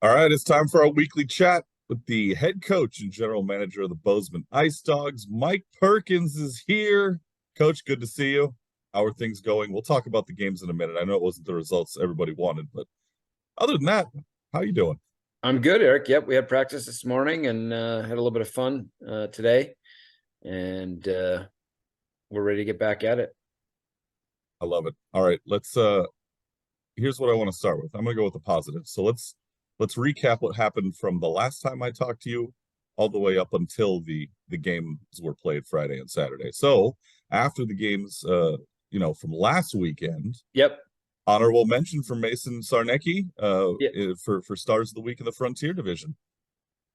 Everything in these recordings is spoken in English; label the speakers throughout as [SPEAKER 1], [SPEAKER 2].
[SPEAKER 1] All right, it's time for our weekly chat with the head coach and general manager of the Bozeman Icedogs. Mike Perkins is here. Coach, good to see you. How are things going? We'll talk about the games in a minute. I know it wasn't the results everybody wanted, but other than that, how you doing?
[SPEAKER 2] I'm good, Eric. Yep, we had practice this morning and had a little bit of fun today, and we're ready to get back at it.
[SPEAKER 1] I love it. All right, let's here's what I want to start with. I'm going to go with the positive. So let's recap what happened from the last time I talked to you all the way up until the games were played Friday and Saturday. So after the games from last weekend,
[SPEAKER 2] Yep.
[SPEAKER 1] honorable mention for Mason Sarnecki
[SPEAKER 2] Yeah.
[SPEAKER 1] for Stars of the Week in the Frontier Division.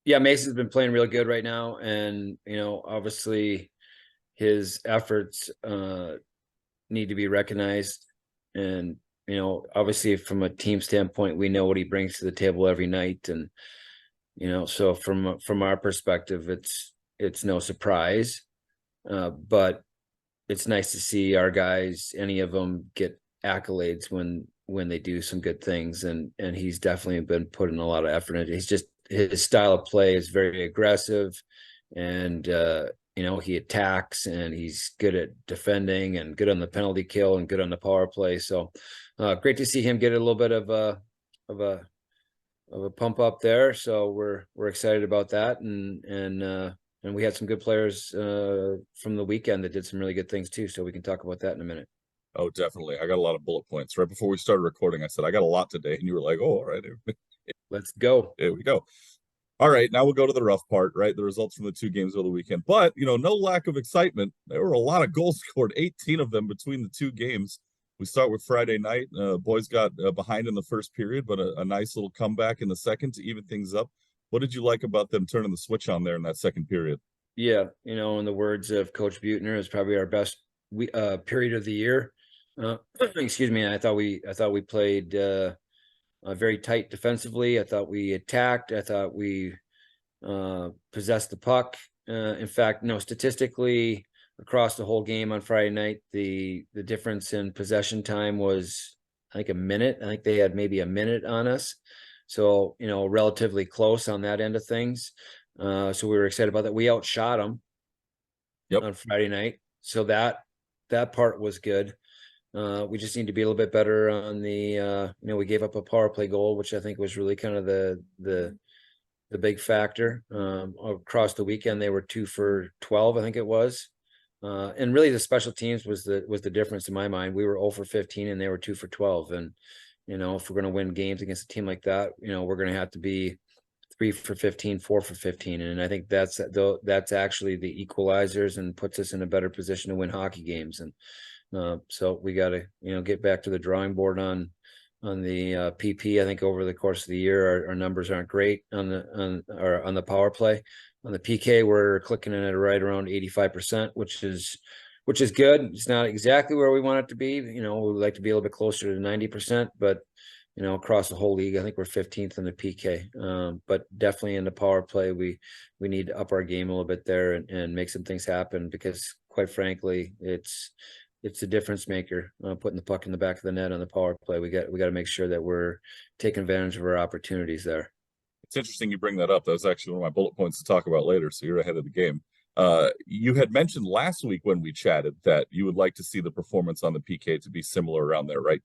[SPEAKER 2] Yeah, Mason's been playing real good right now, and obviously his efforts need to be recognized. And obviously from a team standpoint, we know what he brings to the table every night, and so from our perspective, it's no surprise, but it's nice to see our guys, any of them, get accolades when they do some good things, and he's definitely been putting a lot of effort into it. He's just, his style of play is very aggressive, and he attacks, and he's good at defending and good on the penalty kill and good on the power play. So great to see him get a little bit of a pump up there. So we're excited about that, and we had some good players from the weekend that did some really good things too. So we can talk about that in a minute.
[SPEAKER 1] Oh, definitely. I got a lot of bullet points. Right before we started recording, I said I got a lot today, and you were like, "Oh, all right,
[SPEAKER 2] Let's go."
[SPEAKER 1] here we go." All right, now we'll go to the rough part, right? The results from the two games over the weekend. But, no lack of excitement. There were a lot of goals scored, 18 of them between the two games. We start with Friday night. Boys got behind in the first period, but a nice little comeback in the second to even things up. What did you like about them turning the switch on there in that second period?
[SPEAKER 2] Yeah, in the words of Coach Butner, is probably our best period of the year. Excuse me. I thought we played very tight defensively. I thought we attacked. I thought we possessed the puck. In fact, statistically, across the whole game on Friday night, the difference in possession time was, I think, a minute. I think they had maybe a minute on us. So, relatively close on that end of things. So we were excited about that. We outshot them
[SPEAKER 1] Yep.
[SPEAKER 2] on Friday night. So that part was good. We just need to be a little bit better on the we gave up a power play goal, which I think was really kind of the big factor. Across the weekend, they were 2 for 12, I think it was. And really the special teams was the difference in my mind. We were 0 for 15 and they were 2 for 12. And, if we're going to win games against a team like that, we're going to have to be 3 for 15, 4 for 15. And I think that's actually the equalizers and puts us in a better position to win hockey games. And so we got to, get back to the drawing board on the PP. I think over the course of the year, our numbers aren't great on the power play. On the PK, we're clicking in at right around 85%, which is good. It's not exactly where we want it to be. We'd like to be a little bit closer to 90%, but across the whole league, I think we're 15th in the PK. But definitely in the power play, we need to up our game a little bit there and make some things happen, because quite frankly, it's a difference maker, putting the puck in the back of the net on the power play. We got to make sure that we're taking advantage of our opportunities there.
[SPEAKER 1] It's interesting you bring that up. That was actually one of my bullet points to talk about later, so you're ahead of the game. You had mentioned last week when we chatted that you would like to see the performance on the PK to be similar around there, right?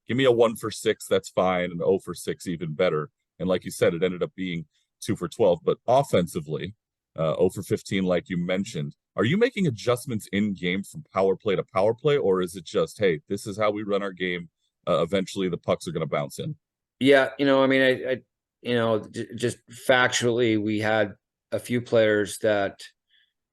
[SPEAKER 1] Give me a 1 for 6, that's fine, and 0 for 6, even better. And like you said, it ended up being 2 for 12. But offensively, 0 for 15, like you mentioned, are you making adjustments in game from power play to power play, or is it just, hey, this is how we run our game? Eventually, the pucks are going to bounce in.
[SPEAKER 2] Yeah, I mean, I just factually, we had a few players that,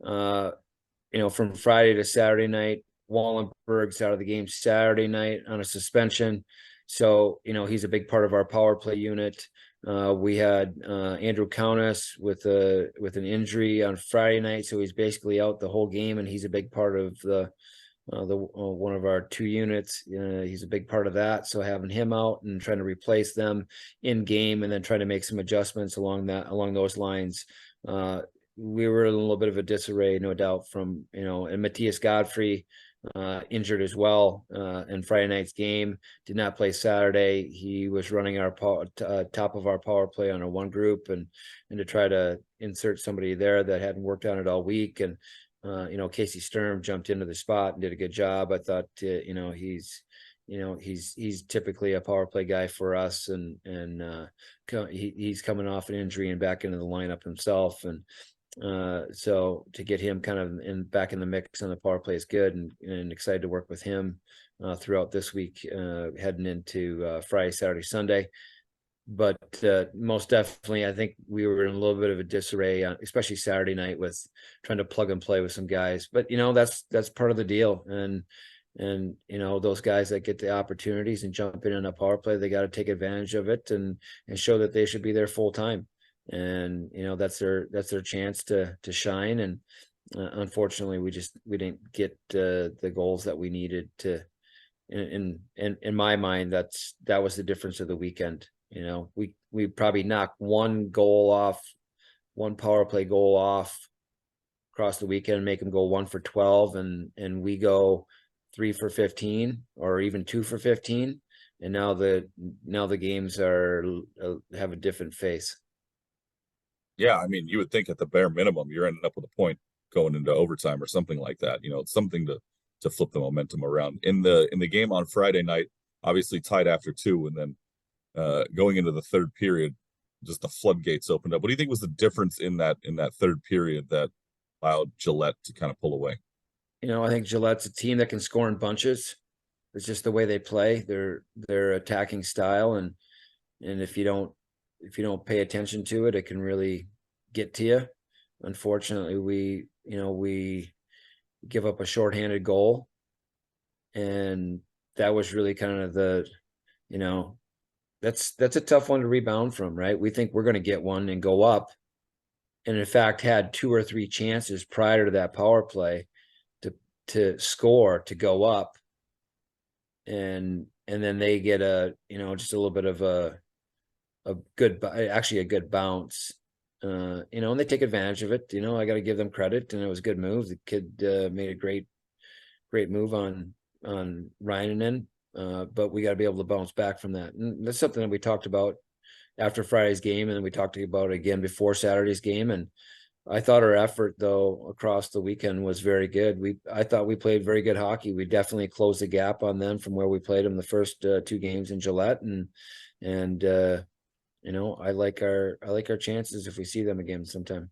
[SPEAKER 2] from Friday to Saturday night. Wallenberg's out of the game Saturday night on a suspension, so he's a big part of our power play unit. We had Andrew Countess with an injury on Friday night, so he's basically out the whole game, and he's a big part of the one of our two units. He's a big part of that. So having him out and trying to replace them in game, and then trying to make some adjustments along those lines. We were in a little bit of a disarray, no doubt, from and Matthias Godfrey injured as well in Friday night's game. Did not play Saturday. He was running our top of our power play on a one group, and to try to insert somebody there that hadn't worked on it all week. And Casey Sturm jumped into the spot and did a good job. I thought he's typically a power play guy for us, and he's coming off an injury and back into the lineup himself. And so to get him kind of back in the mix on the power play is good, and excited to work with him throughout this week, heading into Friday, Saturday, Sunday. But most definitely, I think we were in a little bit of a disarray, especially Saturday night, with trying to plug and play with some guys. But that's part of the deal, and those guys that get the opportunities and jump in a power play, they got to take advantage of it and show that they should be there full time. And that's their chance to shine. And unfortunately, we didn't get the goals that we needed to. In my mind, that was the difference of the weekend. We probably knocked one power play goal off across the weekend and make them go 1 for 12, and we go 3 for 15 or even 2 for 15, and now the games have a different face.
[SPEAKER 1] Yeah, I mean, you would think at the bare minimum you're ending up with a point going into overtime or something like that. It's something to flip the momentum around. In the game on Friday night, obviously tied after 2, and then going into the third period, just the floodgates opened up. What do you think was the difference in that third period that allowed Gillette to kind of pull away?
[SPEAKER 2] I think Gillette's a team that can score in bunches. It's just the way they play, their attacking style, and if you don't pay attention to it, it can really get to you. Unfortunately, we give up a shorthanded goal, and that was really kind of that's a tough one to rebound from, right? We think we're going to get one and go up, and in fact had 2 or 3 chances prior to that power play to score, to go up, and then they get just a little bit of a good bounce, and they take advantage of it. I got to give them credit, and it was a good move. The kid made a great move on Ryananen, but we got to be able to bounce back from that. And that's something that we talked about after Friday's game, and then we talked about it again before Saturday's game. And I thought our effort, though, across the weekend was very good. I thought we played very good hockey. We definitely closed the gap on them from where we played them the first 2 games in Gillette, and I like our chances if we see them again sometime.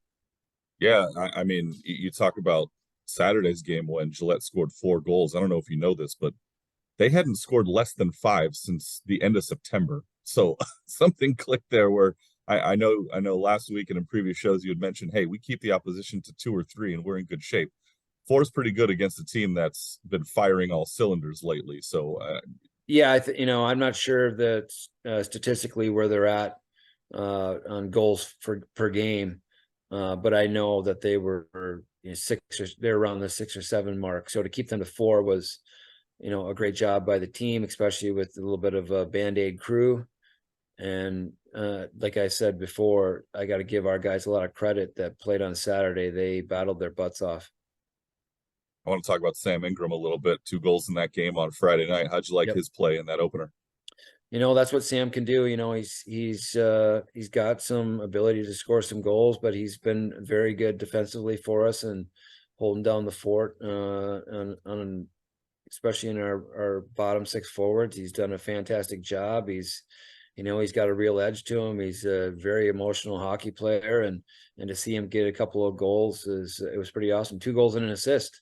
[SPEAKER 1] Yeah, I mean, you talk about Saturday's game when Gillette scored 4 goals. I don't know if you know this, but they hadn't scored less than 5 since the end of September. So something clicked there where I know last week and in previous shows you had mentioned, hey, we keep the opposition to 2 or 3 and we're in good shape. 4 is pretty good against a team that's been firing all cylinders lately. So
[SPEAKER 2] yeah, I'm not sure that statistically where they're at on goals per game, but I know that they were they're around the 6 or 7 mark. So to keep them to 4 was a great job by the team, especially with a little bit of a Band-Aid crew. And like I said before, I got to give our guys a lot of credit that played on Saturday. They battled their butts off.
[SPEAKER 1] I want to talk about Sam Ingram a little bit. 2 goals in that game on Friday night. How'd you like his play in that opener?
[SPEAKER 2] That's what Sam can do. He's got some ability to score some goals, but he's been very good defensively for us and holding down the fort on especially in our bottom 6 forwards. He's done a fantastic job. He's got a real edge to him. He's a very emotional hockey player, and to see him get a couple of goals it was pretty awesome. 2 goals and an assist.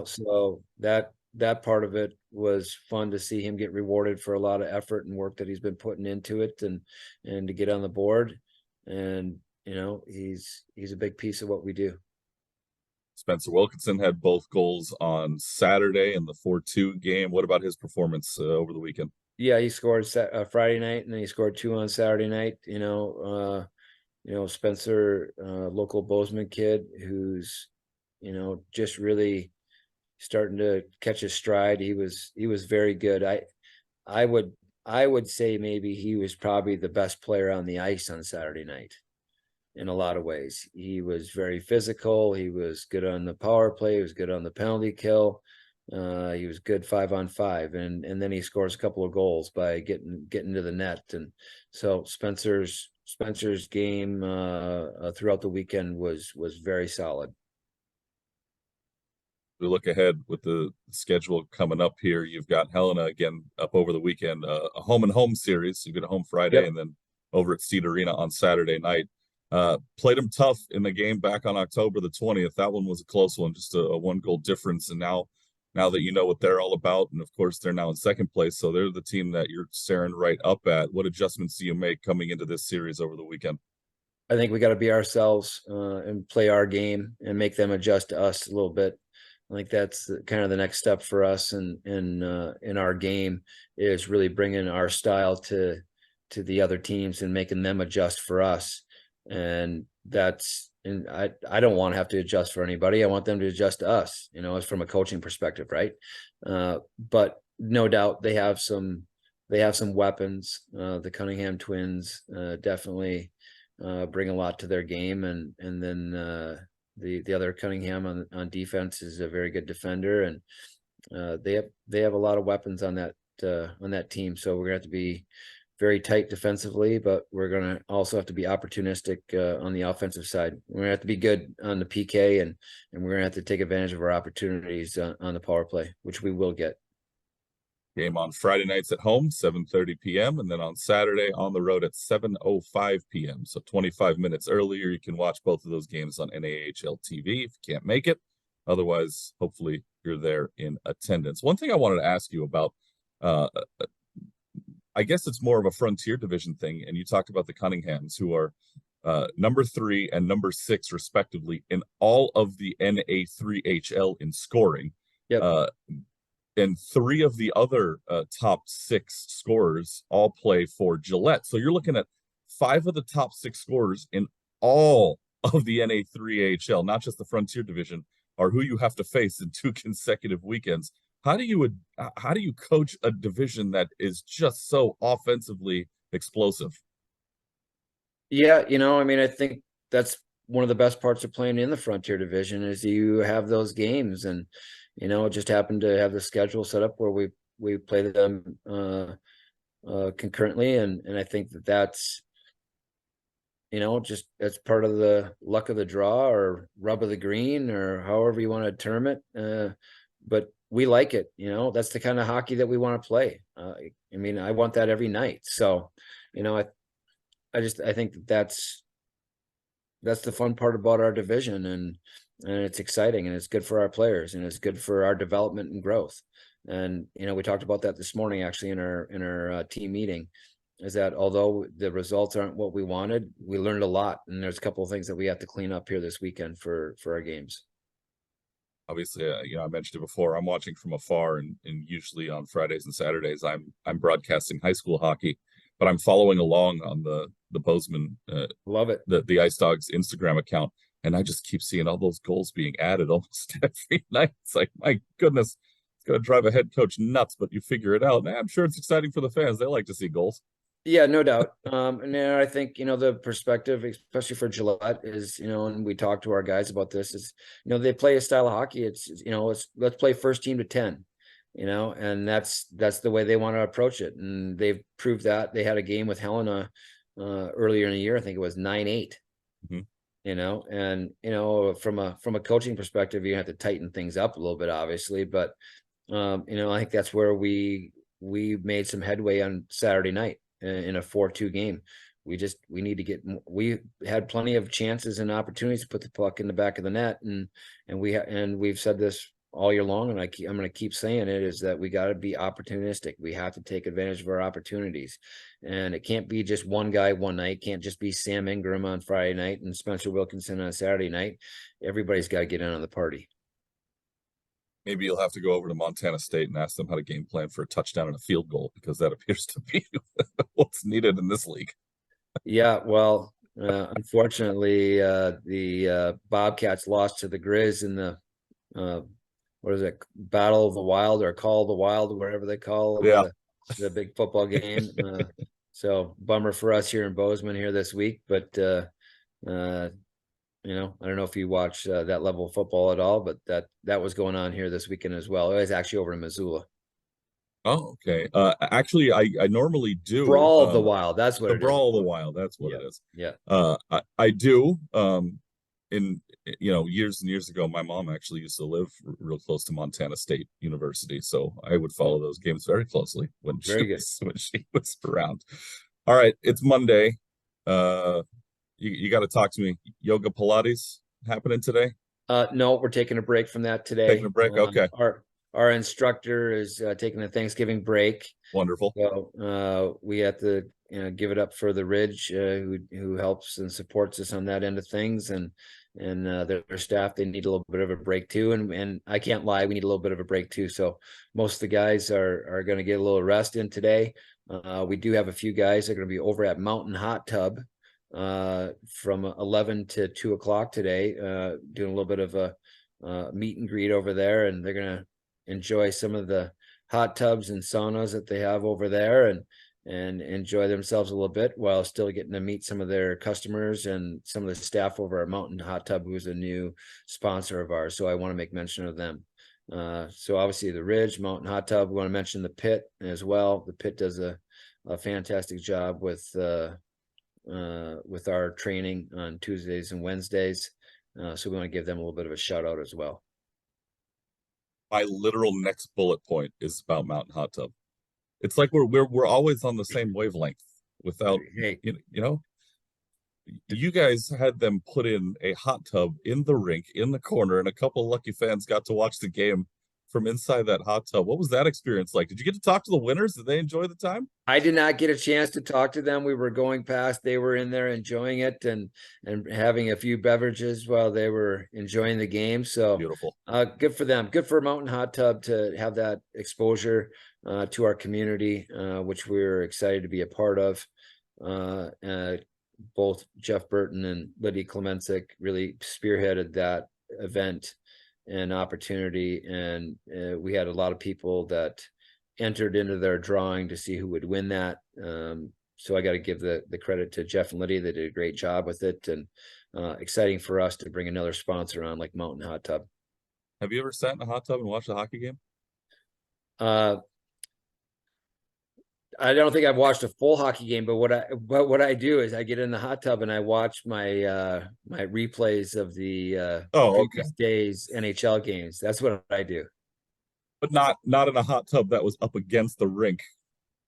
[SPEAKER 2] So that part of it was fun to see him get rewarded for a lot of effort and work that he's been putting into it, and to get on the board. And he's a big piece of what we do.
[SPEAKER 1] Spencer Wilkinson had both goals on Saturday in the 4-2 game. What about his performance over the weekend?
[SPEAKER 2] Yeah, he scored Friday night, and then he scored 2 on Saturday night. Spencer, local Bozeman kid who's just really starting to catch his stride. He was very good. I would say maybe he was probably the best player on the ice on Saturday night in a lot of ways. He was very physical. He was good on the power play. He was good on the penalty kill. He was good 5-on-5, and then he scores a couple of goals by getting to the net. And so Spencer's game throughout the weekend was very solid.
[SPEAKER 1] We look ahead with the schedule coming up here. You've got Helena again up over the weekend, a home and home series. You get a home Friday
[SPEAKER 2] Yep.
[SPEAKER 1] and then over at Steed Arena on Saturday night. Played them tough in the game back on October the 20th. That one was a close one, just a 1 goal difference. And now that you know what they're all about, and of course they're now in second place, so they're the team that you're staring right up at. What adjustments do you make coming into this series over the weekend?
[SPEAKER 2] I think we got to be ourselves and play our game and make them adjust to us a little bit. I think that's kind of the next step for us in our game, is really bringing our style to the other teams and making them adjust for us. And I don't want to have to adjust for anybody. I want them to adjust to us, as from a coaching perspective, right? But no doubt they have some weapons. The Cunningham twins definitely bring a lot to their game, and then the other Cunningham on defense is a very good defender, and they have a lot of weapons on that team. So we're gonna have to be very tight defensively, but we're gonna also have to be opportunistic on the offensive side. We're gonna have to be good on the PK, and we're gonna have to take advantage of our opportunities on the power play, which we will get.
[SPEAKER 1] Game on Friday nights at home, 7:30 p.m., and then on Saturday on the road at 7:05 p.m. So 25 minutes earlier. You can watch both of those games on NAHL TV if you can't make it. Otherwise, hopefully you're there in attendance. One thing I wanted to ask you about, I guess it's more of a Frontier Division thing, and you talked about the Cunninghams, who are number 3 and number 6 respectively in all of the NA3HL in scoring.
[SPEAKER 2] Yep.
[SPEAKER 1] And 3 of the other top 6 scorers all play for Gillette. So you're looking at 5 of the top 6 scorers in all of the NA3HL, not just the Frontier Division, are who you have to face in 2 consecutive weekends. How do you coach a division that is just so offensively explosive?
[SPEAKER 2] Yeah, I mean, I think that's one of the best parts of playing in the Frontier Division, is you have those games. And it just happened to have the schedule set up where we play them concurrently, and I think that's just that's part of the luck of the draw, or rub of the green, or however you want to term it. But we like it. That's the kind of hockey that we want to play. I mean, I want that every night. So, I think that's the fun part about our division, and it's exciting, and it's good for our players, and it's good for our development and growth. And we talked about that this morning, actually, in our team meeting, is that although the results aren't what we wanted, we learned a lot, and there's a couple of things that we have to clean up here this weekend for our games.
[SPEAKER 1] Obviously, I mentioned it before. I'm watching from afar, and usually on Fridays and Saturdays, I'm broadcasting high school hockey, but I'm following along on the Bozeman
[SPEAKER 2] Love it.
[SPEAKER 1] the Icedogs Instagram account, and I just keep seeing all those goals being added almost every night. It's like, my goodness, it's gonna drive a head coach nuts, but you figure it out. I'm sure it's exciting for the fans. They like to see goals.
[SPEAKER 2] Yeah, no doubt. And then I think, the perspective, especially for Gillette, is, and we talk to our guys about this, is, they play a style of hockey. Let's play first team to 10, and that's the way they want to approach it. And they've proved that. They had a game with Helena earlier in the year. I think it was 9-8.
[SPEAKER 1] Mhm.
[SPEAKER 2] And from a coaching perspective, you have to tighten things up a little bit, obviously. But I think that's where we made some headway on Saturday night in a 4-2 game. We need to we had plenty of chances and opportunities to put the puck in the back of the net, and we've said this all year long, and I'm going to keep saying it, is that we got to be opportunistic. We have to take advantage of our opportunities, and it can't be just one guy one night. It can't just be Sam Ingram on Friday night and Spencer Wilkinson on Saturday night. Everybody's got to get in on the party.
[SPEAKER 1] Maybe you'll have to go over to Montana State and ask them how to game plan for a touchdown and a field goal, because that appears to be what's needed in this league.
[SPEAKER 2] Yeah, well, unfortunately, the Bobcats lost to the Grizz in the what is it, Battle of the Wild, or Call of the Wild, whatever they call
[SPEAKER 1] Yeah.
[SPEAKER 2] the big football game. So bummer for us here in Bozeman here this week, but You know, I don't know if you watch that level of football at all, but that was going on here this weekend as well. It was actually over in Missoula.
[SPEAKER 1] Oh, okay. Actually, I normally do.
[SPEAKER 2] Brawl of the Wild. That's what
[SPEAKER 1] The
[SPEAKER 2] it is.
[SPEAKER 1] Brawl of the Wild. That's what
[SPEAKER 2] Yeah.
[SPEAKER 1] it is.
[SPEAKER 2] Yeah.
[SPEAKER 1] I do. In years and years ago, my mom actually used to live real close to Montana State University, so I would follow those games very closely when
[SPEAKER 2] Very good.
[SPEAKER 1] she was around. All right, it's Monday. You got to talk to me. Yoga Pilates happening today?
[SPEAKER 2] No, we're taking a break from that
[SPEAKER 1] Taking
[SPEAKER 2] today.
[SPEAKER 1] a break? Okay,
[SPEAKER 2] Our instructor is taking a Thanksgiving break.
[SPEAKER 1] wonderful.
[SPEAKER 2] So we have to give it up for the Ridge, who helps and supports us on that end of things, and their staff, they need a little bit of a break too. And I can't lie, we need a little bit of a break too. So most of the guys are going to get a little rest in today. We do have a few guys that are going to be over at Mountain Hot Tub from 11 to 2 o'clock today, doing a little bit of a meet and greet over there, and they're going to enjoy some of the hot tubs and saunas that they have over there, and enjoy themselves a little bit while still getting to meet some of their customers and some of the staff over at Mountain Hot Tub, who's a new sponsor of ours. So I want to make mention of them. So obviously the Ridge, Mountain Hot Tub. We want to mention the Pit as well. The Pit does a fantastic job with our training on Tuesdays and Wednesdays. So we want to give them a little bit of a shout out as well.
[SPEAKER 1] My literal next bullet point is about Mountain Hot Tub. It's like we're always on the same wavelength without
[SPEAKER 2] Hey,
[SPEAKER 1] you guys had them put in a hot tub in the rink in the corner, and a couple lucky fans got to watch the game from inside that hot tub. What was that experience like? Did you get to talk to the winners? Did they enjoy the time?
[SPEAKER 2] I did not get a chance to talk to them. We were going past, they were in there enjoying it and having a few beverages while they were enjoying the game. So
[SPEAKER 1] Beautiful.
[SPEAKER 2] good for them. Good for Mountain Hot Tub to have that exposure to our community, which we're excited to be a part of. Both Jeff Burton and Lydia Klemensick really spearheaded that event and opportunity, and we had a lot of people that entered into their drawing to see who would win that. So I got to give the credit to Jeff and Lydia. They did a great job with it, and exciting for us to bring another sponsor on like Mountain Hot Tub.
[SPEAKER 1] Have you ever sat in a hot tub and watched a hockey game?
[SPEAKER 2] I don't think I've watched a full hockey game, but what I do is I get in the hot tub and I watch my my replays of the previous days NHL games. That's what I do.
[SPEAKER 1] But not in a hot tub that was up against the rink.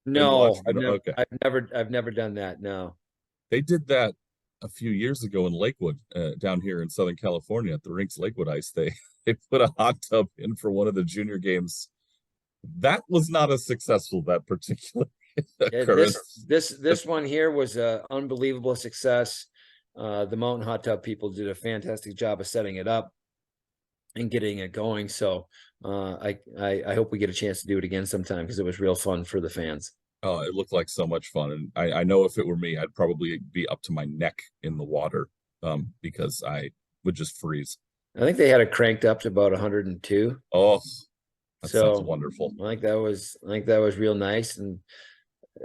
[SPEAKER 2] No,
[SPEAKER 1] Okay.
[SPEAKER 2] I've never done that. No.
[SPEAKER 1] They did that a few years ago in Lakewood, down here in Southern California at the Rinks Lakewood Ice. They put a hot tub in for one of the junior games. That was not as successful, that particular occurrence.
[SPEAKER 2] This one here was a unbelievable success. The Mountain Hot Tub people did a fantastic job of setting it up and getting it going. So I hope we get a chance to do it again sometime, because it was real fun for the fans.
[SPEAKER 1] Oh, it looked like so much fun. And I know if it were me, I'd probably be up to my neck in the water, because I would just freeze.
[SPEAKER 2] I think they had it cranked up to about 102.
[SPEAKER 1] Oh, that
[SPEAKER 2] So
[SPEAKER 1] sounds wonderful.
[SPEAKER 2] I think that was real nice. And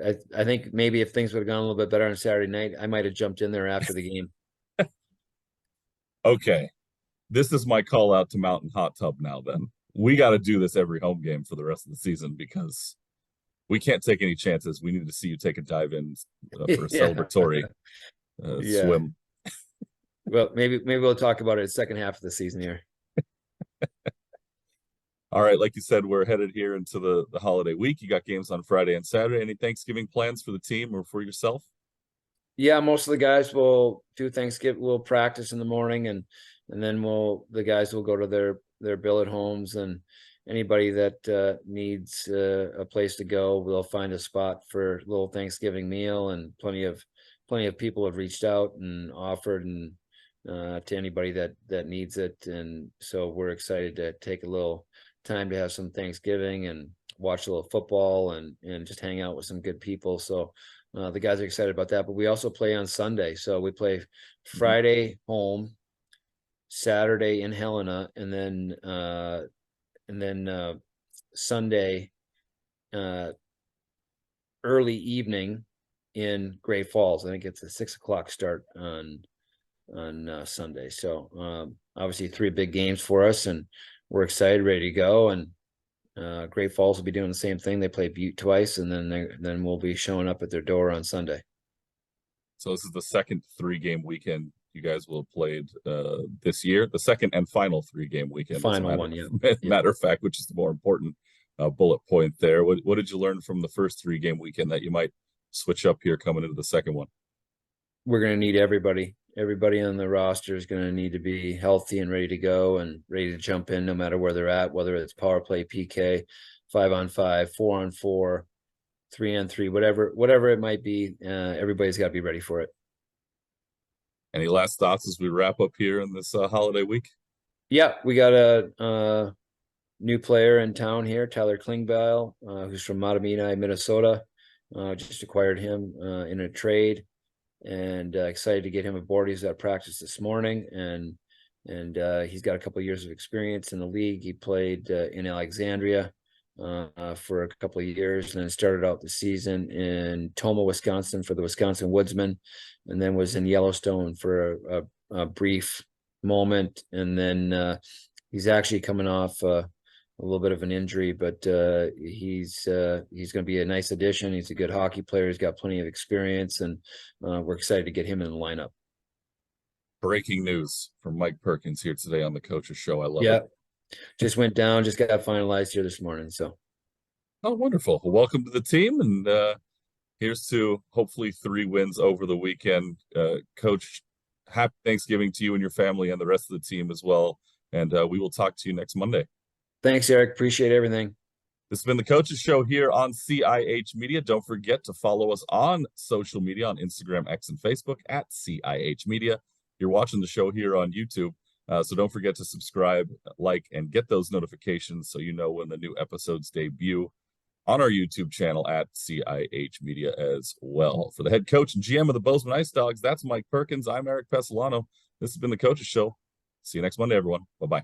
[SPEAKER 2] I think maybe if things would have gone a little bit better on Saturday night, I might have jumped in there after the game.
[SPEAKER 1] Okay. This is my call out to Mountain Hot Tub now then. We got to do this every home game for the rest of the season, because we can't take any chances. We need to see you take a dive in for a celebratory swim.
[SPEAKER 2] Well, maybe we'll talk about it the second half of the season here.
[SPEAKER 1] All right, like you said, we're headed here into the holiday week. You got games on Friday and Saturday. Any Thanksgiving plans for the team or for yourself?
[SPEAKER 2] Yeah, most of the guys will do Thanksgiving. We'll practice in the morning, and then the guys will go to their billet homes, and anybody that needs a place to go, they'll find a spot for a little Thanksgiving meal. And plenty of people have reached out and offered, and to anybody that needs it. And so we're excited to take a little time to have some Thanksgiving and watch a little football and just hang out with some good people. So the guys are excited about that. But we also play on Sunday. So we play Friday home, Saturday in Helena, and then Sunday early evening in Great Falls. I think it's a 6 o'clock start on Sunday. So obviously 3 big games for us, and we're excited, ready to go. And Great Falls will be doing the same thing. They play Butte twice, and then we'll be showing up at their door on Sunday.
[SPEAKER 1] So this is the second 3-game weekend you guys will have played this year, the second and final 3-game weekend.
[SPEAKER 2] Final one, yeah.
[SPEAKER 1] Matter of fact, which is the more important bullet point there. What did you learn from the first 3-game weekend that you might switch up here coming into the second one?
[SPEAKER 2] We're going to need everybody. Everybody on the roster is going to need to be healthy and ready to go and ready to jump in no matter where they're at, whether it's power play, PK, 5-on-5, 4-on-4, 3-on-3, whatever it might be. Everybody's got to be ready for it.
[SPEAKER 1] Any last thoughts as we wrap up here in this holiday week?
[SPEAKER 2] Yeah, we got a new player in town here, Tyler Klingbeil, who's from Matamina, Minnesota. Just acquired him in a trade, and excited to get him aboard. He's at practice this morning, and he's got a couple of years of experience in the league. He played in Alexandria for a couple of years, and then started out the season in Tomah, Wisconsin for the Wisconsin Woodsmen, and then was in Yellowstone for a brief moment, and then he's actually coming off a little bit of an injury, but he's going to be a nice addition. He's a good hockey player. He's got plenty of experience, and we're excited to get him in the lineup.
[SPEAKER 1] Breaking news from Mike Perkins here today on the Coach's Show. I love it.
[SPEAKER 2] Just went down, just got finalized here this morning. So,
[SPEAKER 1] oh, wonderful. Well, welcome to the team, and here's to hopefully 3 wins over the weekend. Coach, happy Thanksgiving to you and your family and the rest of the team as well. And we will talk to you next Monday.
[SPEAKER 2] Thanks, Eric. Appreciate everything.
[SPEAKER 1] This has been the Coach's Show here on CIH Media. Don't forget to follow us on social media on Instagram, X, and Facebook at CIH Media. You're watching the show here on YouTube, so don't forget to subscribe, like, and get those notifications so you know when the new episodes debut on our YouTube channel at CIH Media as well. For the head coach and GM of the Bozeman Icedogs, that's Mike Perkins. I'm Eric Pesolano. This has been the Coach's Show. See you next Monday, everyone. Bye-bye.